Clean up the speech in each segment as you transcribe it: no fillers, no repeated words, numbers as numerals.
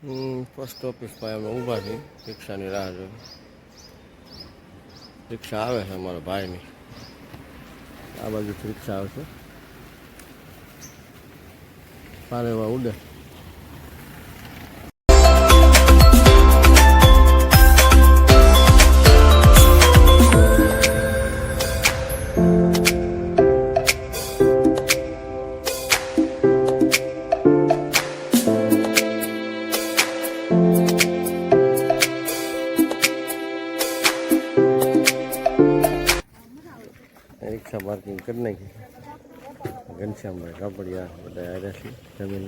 Post office પાસે અમે ઊભા છીએ, રિક્ષાની રાહ જોઈ. રિક્ષા આવે છે અમારા ભાઈની, આ બાજુથી રિક્ષા આવશે, પારેવા ઉડે. રિક્ષા પાર્કિંગ કરી નાખી. ઘનશ્યામભાઈ કાપડિયા બધા આવ્યા છે જમીન.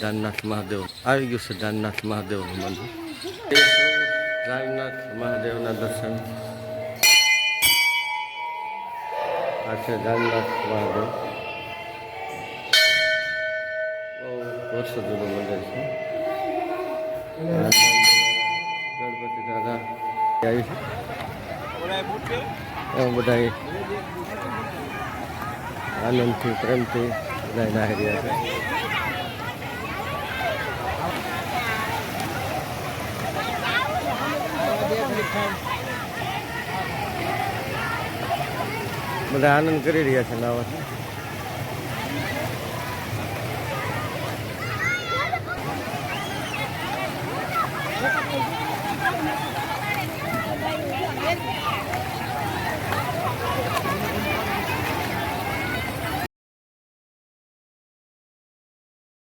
જાનનાથ મહાદેવ આવી ગયું છે. જાનનાથ મહાદેવનું મંદિર. જાનનાથ મહાદેવના દર્શન. આ છે જાનનાથ મહાદેવ. બહુ વર્ષો જૂનું મંદિર છે. ગણપતિ દાદા આવી છે. બધા આનંદથી પ્રેમથી બધા નાહી રહ્યા છે. બધા આનંદ કરી રહ્યા છે નાવાથી.